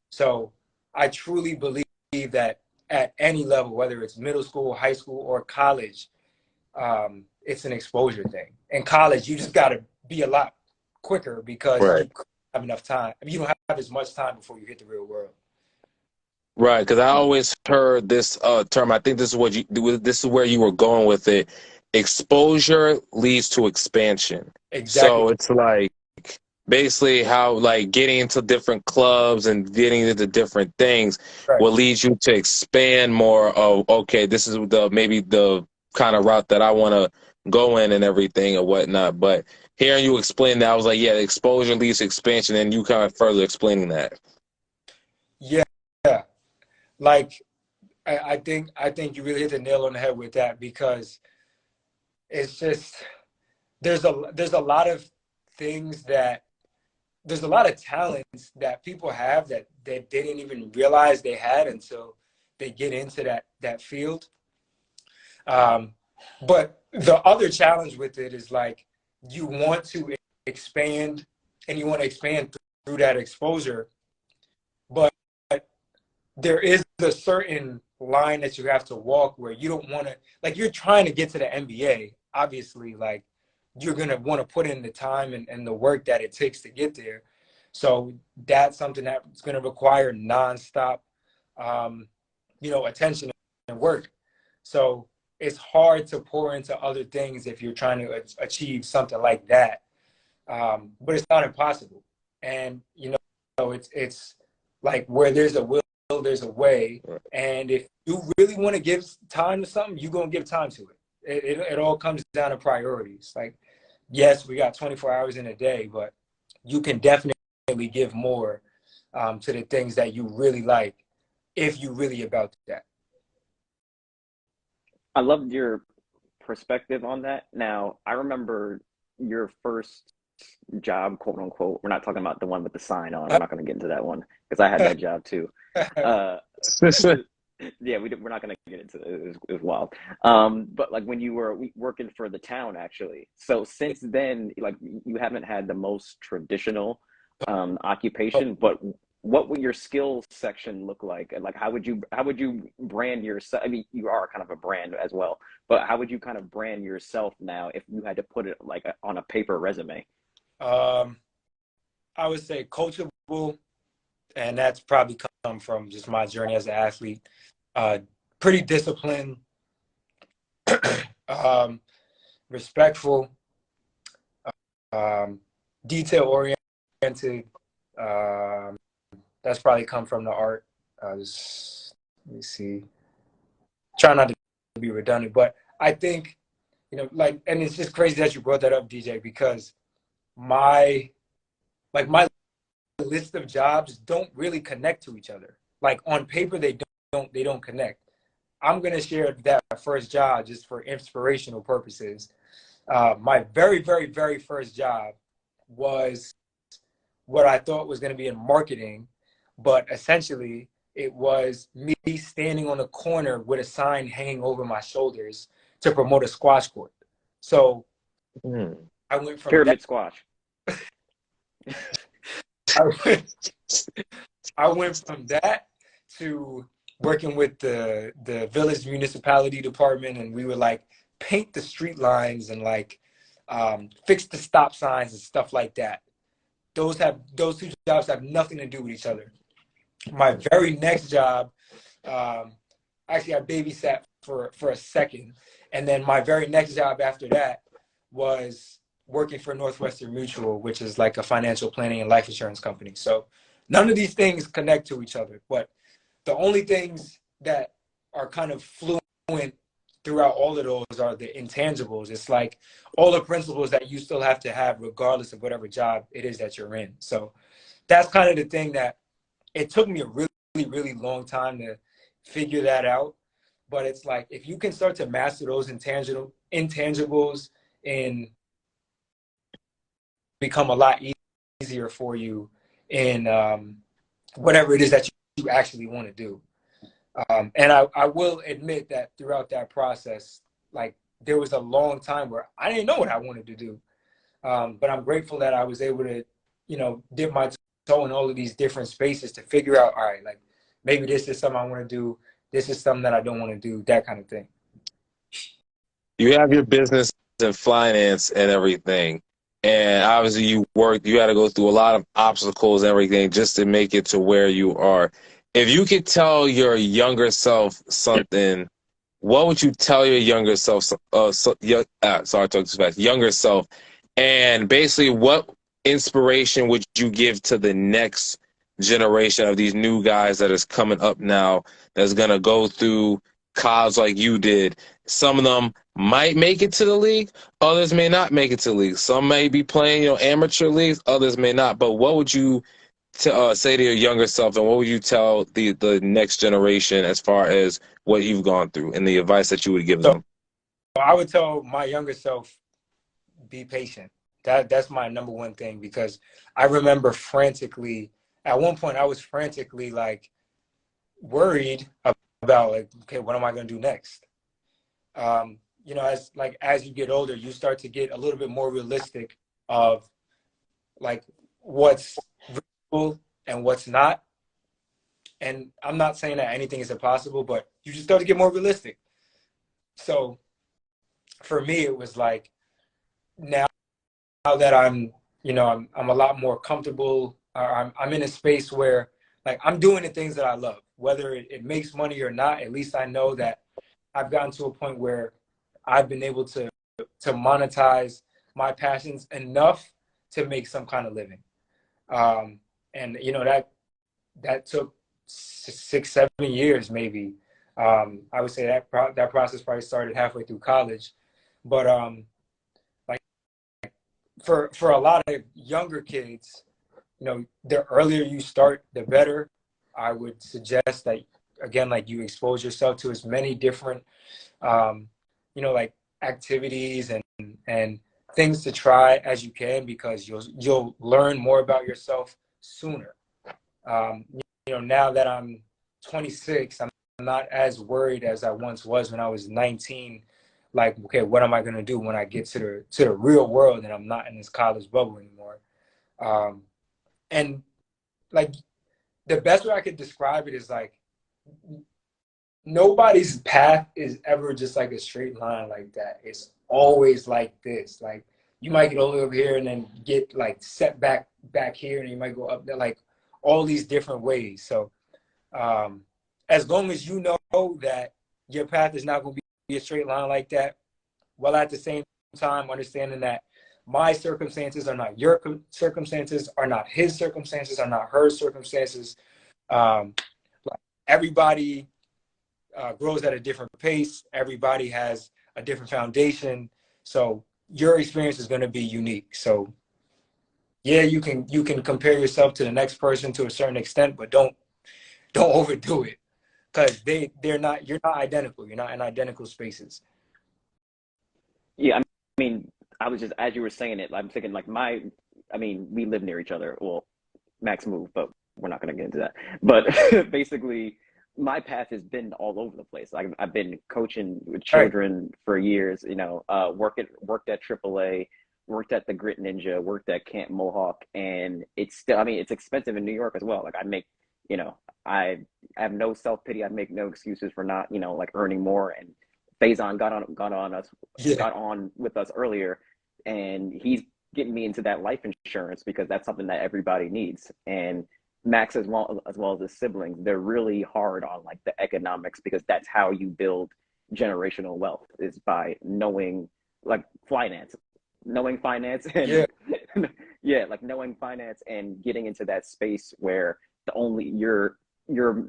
So I truly believe that at any level, whether it's middle school, high school, or college, it's an exposure thing. In college, you just got to be a lot quicker because Right. you don't have enough time. I mean, you don't have as much time before you hit the real world. Right, because I always heard this term. I think this is what you. This is where you were going with it. Exposure leads to expansion. Exactly. So it's like basically how like getting into different clubs and getting into different things Right. will lead you to expand more of, okay, this is maybe the kind of route that I want to go in and everything and whatnot. But hearing you explain that, I was like, yeah, exposure leads to expansion, and you kind of further explaining that. Yeah. Like I think you really hit the nail on the head with that because it's just there's a lot of things that there's a lot of talents that people have that they didn't even realize they had until they get into that field. Um, but the other challenge with it is like you want to expand and you want to expand through that exposure, but there is a certain line that you have to walk where you don't want to, like, you're trying to get to the NBA, obviously, like you're going to want to put in the time and the work that it takes to get there. So that's something that's going to require nonstop, attention and work. So it's hard to pour into other things if you're trying to achieve something like that. But it's not impossible. And, it's like where there's a will, there's a way. And if you really want to give time to something, you're going to give time to it. It all comes down to priorities. Like, yes, we got 24 hours in a day, but you can definitely give more to the things that you really like if you really about that. I loved your perspective on that. Now, I remember your first job, quote unquote. We're not talking about the one with the sign on. I'm not going to get into that one because I had that job too. Uh, yeah, we're not going to get into it. It was wild. But like when you were working for the town, actually. So since then, like you haven't had the most traditional occupation, but what would your skills section look like? And like, how would you brand yourself? I mean, you are kind of a brand as well, but how would you kind of brand yourself now if you had to put it like on a paper resume? I would say coachable, and that's probably come from just my journey as an athlete. Pretty disciplined, respectful, detail oriented. That's probably come from the art. Let me see. Try not to be redundant, but I think, like, and it's just crazy that you brought that up, DJ, because my list of jobs don't really connect to each other. Like on paper, they don't connect. I'm gonna share that first job just for inspirational purposes. My very, very, very first job was what I thought was gonna be in marketing, but essentially it was me standing on the corner with a sign hanging over my shoulders to promote a squash court. So I went from Pyramid squash. I went from that to working with the village municipality department, and we would like paint the street lines and like fix the stop signs and stuff like that. Those two jobs have nothing to do with each other. My very next job, actually I babysat for a second, and then my very next job after that was working for Northwestern Mutual, which is like a financial planning and life insurance company. So none of these things connect to each other, but the only things that are kind of fluent throughout all of those are the intangibles. It's like all the principles that you still have to have regardless of whatever job it is that you're in. So that's kind of the thing that it took me a really, really long time to figure that out. But it's like, if you can start to master those intangibles and become a lot easier for you in whatever it is that you actually want to do. And I will admit that throughout that process, like there was a long time where I didn't know what I wanted to do. But I'm grateful that I was able to, dip my toe in all of these different spaces to figure out, all right, like maybe this is something I want to do. This is something that I don't want to do, that kind of thing. You have your business and finance and everything. And obviously you had to go through a lot of obstacles and everything just to make it to where you are. If you could tell your younger self something, what would you tell your younger self? Sorry, I talked too fast. Younger self, and basically, what inspiration would you give to the next generation of these new guys that is coming up now? That's gonna go through college like you did. Some of them might make it to the league, others may not make it to the league. Some may be playing, amateur leagues, others may not. But what would you say to your younger self, and what would you tell the next generation as far as what you've gone through and the advice that you would give them? I would tell my younger self, be patient. That's my number one thing, because I remember frantically, at one point I was frantically like worried about like, okay, what am I going to do next? As you get older, you start to get a little bit more realistic of like what's real and what's not. And I'm not saying that anything is impossible, but you just start to get more realistic. So for me, it was like, now that I'm a lot more comfortable. I'm in a space where like I'm doing the things that I love, whether it makes money or not. At least I know that I've gotten to a point where I've been able to monetize my passions enough to make some kind of living. And that took 6, 7 years maybe. I would say that process probably started halfway through college, but like for a lot of younger kids, the earlier you start, the better. I would suggest that, again, like you expose yourself to as many different, like activities and things to try as you can, because you'll learn more about yourself sooner. Um, now that I'm 26, I'm not as worried as I once was when I was 19. Like, okay, what am I gonna do when I get to the real world and I'm not in this college bubble anymore? And like the best way I could describe it is like nobody's path is ever just like a straight line like that. It's always like this. Like you might get over here and then get like set back here, and you might go up there, like all these different ways. So as long as you know that your path is not going to be a straight line like that, while at the same time understanding that my circumstances are not your circumstances, are not his circumstances, are not her circumstances. Like everybody grows at a different pace. Everybody has a different foundation. So your experience is going to be unique. So yeah, you can compare yourself to the next person to a certain extent, but don't overdo it, because you're not identical. You're not in identical spaces. Yeah, I mean, I was just as you were saying it, I'm thinking like we live near each other. Well, Max moved, but we're not going to get into that. But basically, my path has been all over the place. I've been coaching with Right. children for years. Worked at AAA, worked at the Grit Ninja, worked at Camp Mohawk, and it's still. I mean, it's expensive in New York as well. Like I make, I have no self pity. I make no excuses for not, like earning more. And Faison Yeah. got on with us earlier, and he's getting me into that life insurance because that's something that everybody needs. And Max, as well as his siblings, they're really hard on like the economics, because that's how you build generational wealth, is by knowing like finance and Yeah. yeah, like knowing finance and getting into that space where the only your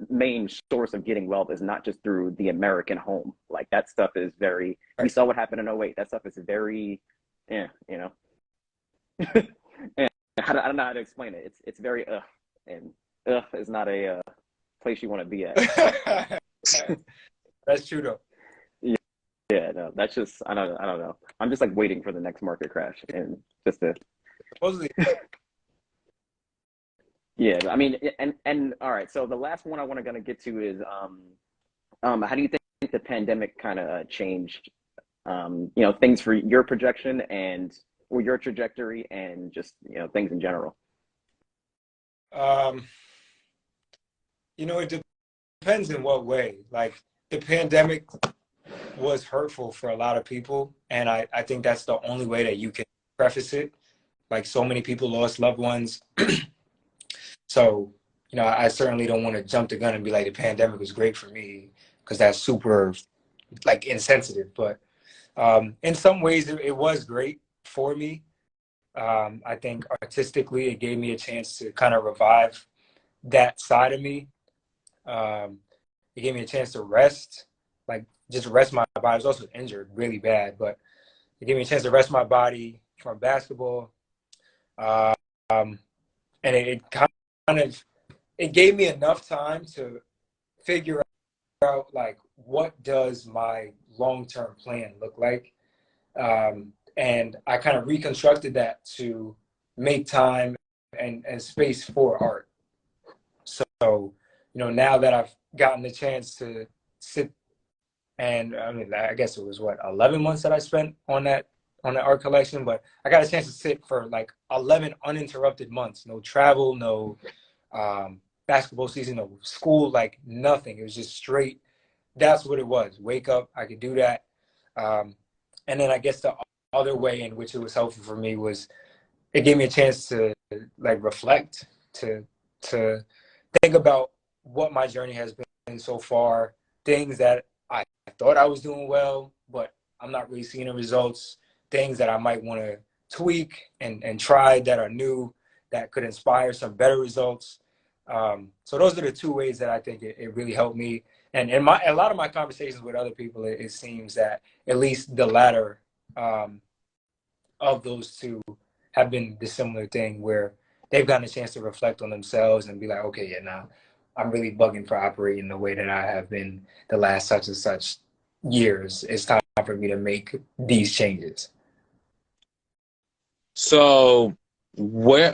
main source of getting wealth is not just through the American home. Like that stuff is very. We Right. saw what happened in '08. That stuff is very, yeah, and I don't know how to explain it. It's very and is not a place you want to be at. That's true though. Yeah, yeah, no, that's just I don't know. I'm just like waiting for the next market crash and just to Supposedly, yeah. I mean, and all right. So the last one I want to gonna get to is how do you think the pandemic kind of changed things for your projection and or your trajectory and just things in general? um, it depends in what way. Like the pandemic was hurtful for a lot of people, and I think that's the only way that you can preface it. Like so many people lost loved ones. So, I certainly don't want to jump the gun and be like the pandemic was great for me, because that's super like insensitive. But in some ways, it was great for me. I think artistically, it gave me a chance to kind of revive that side of me. Um, it gave me a chance to rest, like just rest my body. I was also injured really bad, but it gave me a chance to rest my body from basketball. Um, and it kind of it gave me enough time to figure out like what does my long-term plan look like, and I kind of reconstructed that to make time and space for art. So, now that I've gotten the chance to sit, and I mean, I guess it was what, 11 months that I spent on that art collection, but I got a chance to sit for like 11 uninterrupted months. No travel, no basketball season, no school, like nothing. It was just straight. That's what it was. Wake up, I could do that. And then I guess the other way in which it was helpful for me was it gave me a chance to like reflect, to think about what my journey has been so far, things that I thought I was doing well, but I'm not really seeing the results, things that I might want to tweak and try that are new, that could inspire some better results. So those are the two ways that I think it really helped me. And in a lot of my conversations with other people, it seems that at least the latter of those two have been the similar thing, where they've gotten a chance to reflect on themselves and be like, okay, yeah, now I'm really bugging for operating the way that I have been the last such and such years. It's time for me to make these changes. So where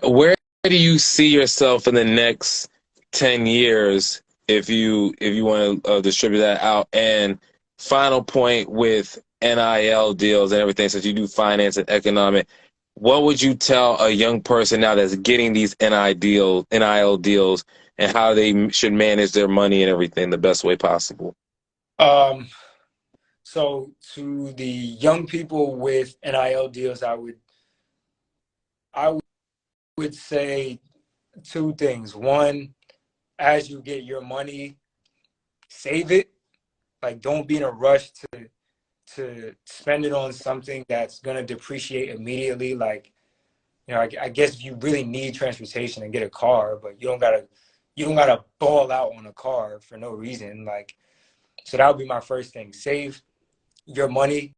do you see yourself in the next 10 years if you want to distribute that out? And final point with NIL deals and everything, since you do finance and economic, what would you tell a young person now that's getting these NIL deals and how they should manage their money and everything the best way possible? So to the young people with NIL deals, I would say two things. One, as you get your money, save it. Like, don't be in a rush to spend it on something that's gonna depreciate immediately. Like, I guess if you really need transportation and get a car, but you don't gotta ball out on a car for no reason. Like, so that would be my first thing. Save your money,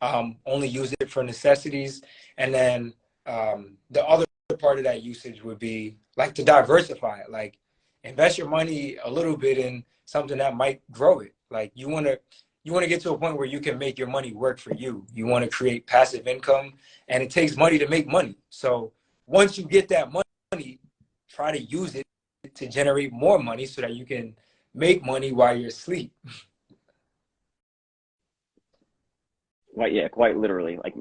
only use it for necessities, and then the other part of that usage would be like to diversify it. Like, invest your money a little bit in something that might grow it. Like, you want to get to a point where you can make your money work for you. You want to create passive income, and it takes money to make money. So once you get that money, try to use it to generate more money so that you can make money while you're asleep. Right, yeah, quite literally, like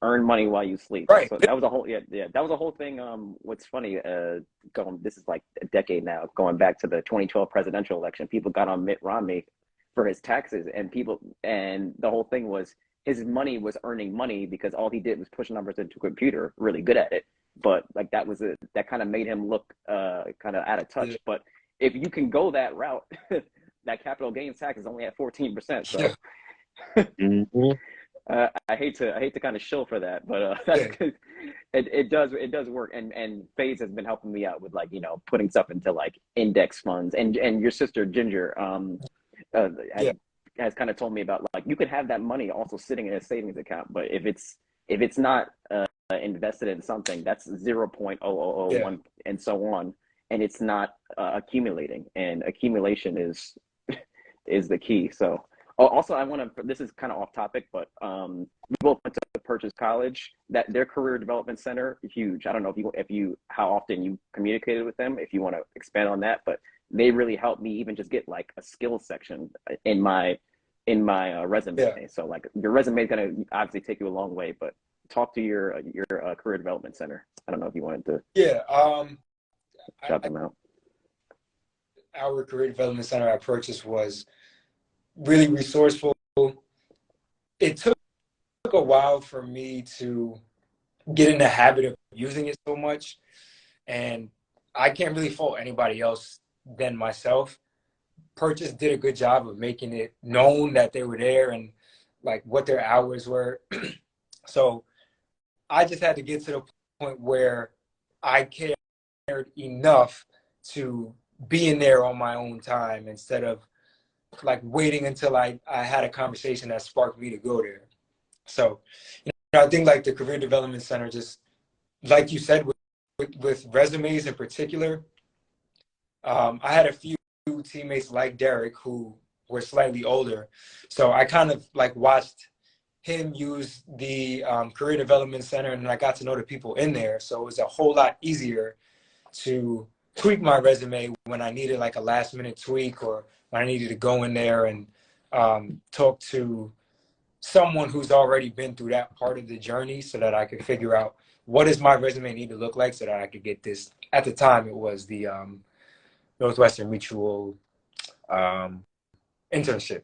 earn money while you sleep. Right. So that was a whole, that was a whole thing. What's funny, this is like a decade now, going back to the 2012 presidential election, people got on Mitt Romney for his taxes, and the whole thing was his money was earning money because all he did was push numbers into a computer, really good at it. But like that kind of made him look kind of out of touch. Yeah. But if you can go that route, that capital gains tax is only at 14%. So. Mm-hmm. I hate to kind of shill for that, but that's Yeah. good. It does work, and FaZe has been helping me out with, like, putting stuff into like index funds, and your sister Ginger uh, has, Yeah. has kind of told me about, like, you could have that money also sitting in a savings account, but if it's not invested in something, that's Yeah. 0.0001 and so on, and it's not accumulating, and accumulation is the key. So. Oh, also, I want to. This is kind of off topic, but we both went to Pearce College. That their career development center, huge. I don't know if you how often you communicated with them. If you want to expand on that, but they really helped me even just get like a skills section in my resume. Yeah. So like your resume is gonna obviously take you a long way, but talk to your career development center. I don't know if you wanted to Yeah. shout them out. Our career development center I purchased was really resourceful. It took a while for me to get in the habit of using it so much, and I can't really fault anybody else than myself. Purchase did a good job of making it known that they were there and like what their hours were. So I just had to get to the point where I cared enough to be in there on my own time instead of like waiting until I had a conversation that sparked me to go there. So, I think like the Career Development Center, just like you said, with resumes in particular, I had a few teammates like Derek who were slightly older. So I kind of like watched him use the career development center, and I got to know the people in there. So it was a whole lot easier to tweak my resume when I needed like a last minute tweak, or when I needed to go in there and talk to someone who's already been through that part of the journey, so that I could figure out what does my resume need to look like so that I could get this. At the time, it was the Northwestern Mutual internship.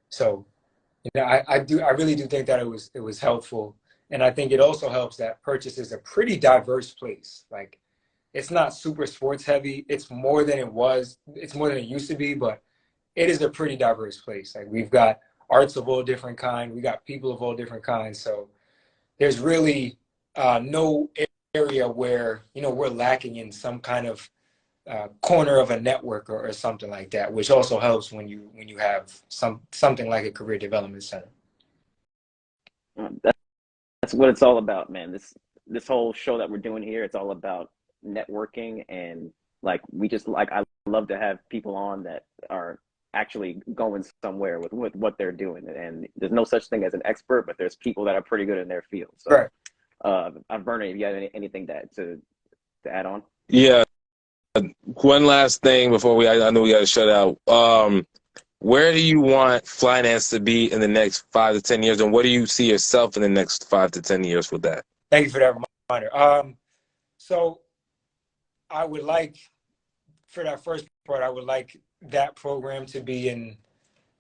So, I really do think that it was helpful, and I think it also helps that Purchase is a pretty diverse place. Like, it's not super sports heavy. It's more than it was. It's more than it used to be, but it is a pretty diverse place. Like, we've got arts of all different kinds. We got people of all different kinds. So there's really no area where we're lacking in some kind of corner of a network, or something like that, which also helps when you have something like a career development center. That's what it's all about, man. This whole show that we're doing here, it's all about networking, and like I love to have people on that are actually going somewhere with what they're doing. And there's no such thing as an expert, but there's people that are pretty good in their field. So, Right. Vernon, if you have anything to add on? Yeah. One last thing before I know we got to shut out. Where do you want finance to be in the next 5 to 10 years, and what do you see yourself in the next 5 to 10 years with that? Thank you for that reminder. So I would like, for that first part, I would like that program to be in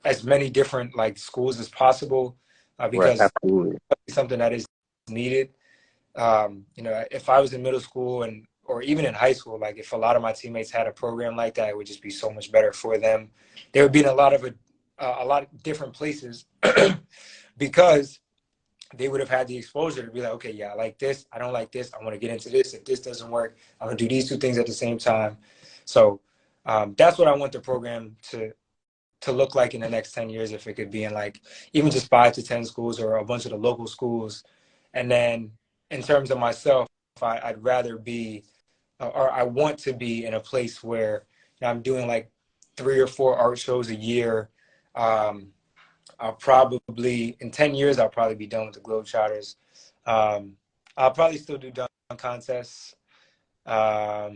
as many different like schools as possible, Right, because absolutely. it's something that is needed. If I was in middle school or even in high school, like if a lot of my teammates had a program like that, it would just be so much better for them. They would be in a lot of different places because they would have had the exposure to be like, okay, yeah, I like this. I don't like this. I want to get into this. If this doesn't work, I'm gonna do these two things at the same time. So that's what I want the program to look like in the next 10 years. If it could be in like even just 5 to 10 schools or a bunch of the local schools. And then in terms of myself, I'd rather be, or I want to be in a place where I'm doing like 3 or 4 art shows a year. I'll probably, in 10 years, I'll probably be done with the Globetrotters. I'll probably still do dunk contests. But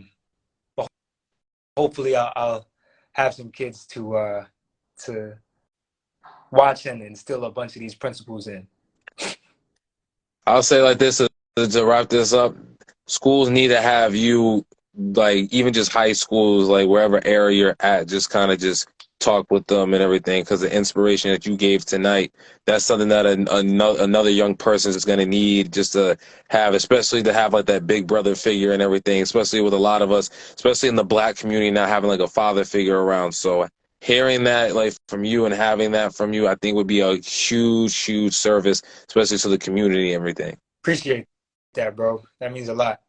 hopefully I'll have some kids to watch and instill a bunch of these principles in. I'll say like this to wrap this up. Schools need to have you, like even just high schools, like wherever area you're at, just kind of just talk with them and everything, because the inspiration that you gave tonight, that's something that another young person is going to need just to have, especially to have like that big brother figure and everything, especially with a lot of us, especially in the Black community, not having like a father figure around. So hearing that like from you and having that from you, I think would be a huge service, especially to the community and everything. Appreciate that, bro. That means a lot.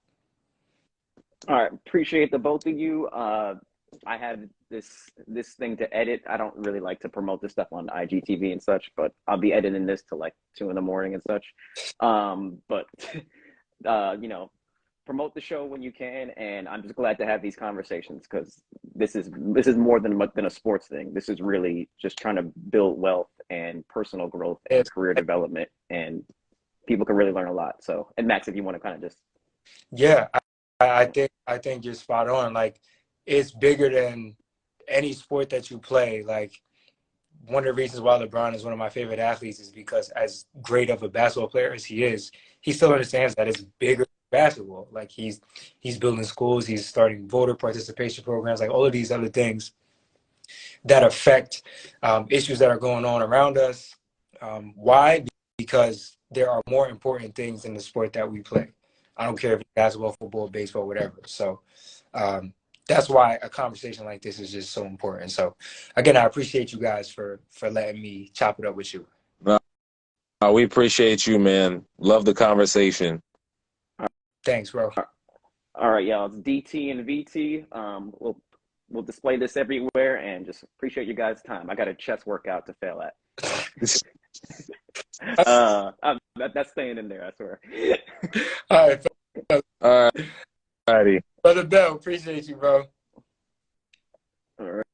All right, appreciate the both of you. I had this thing to edit. I don't really like to promote this stuff on IGTV and such, but I'll be editing this till like 2 in the morning and such. But promote the show when you can, and I'm just glad to have these conversations, because this is more than a sports thing. This is really just trying to build wealth and personal growth and career development, and people can really learn a lot. So, and Max, if you want to kind of just I think you're spot on. Like, it's bigger than any sport that you play. Like, one of the reasons why LeBron is one of my favorite athletes is because, as great of a basketball player as he is, he still understands that it's bigger than basketball. Like, he's building schools, he's starting voter participation programs, like all of these other things that affect issues that are going on around us. Why? Because there are more important things in the sport that we play. I don't care if it's basketball, football, baseball, whatever. So that's why a conversation like this is just so important. So again, I appreciate you guys for letting me chop it up with you. We appreciate you, man. Love the conversation. Thanks, bro. All right, y'all. It's DT and VT. We'll display this everywhere, and just appreciate you guys' time. I got a chest workout to fail at. That's staying in there, I swear. All right. All righty. Brother Bell, appreciate you, bro. All right.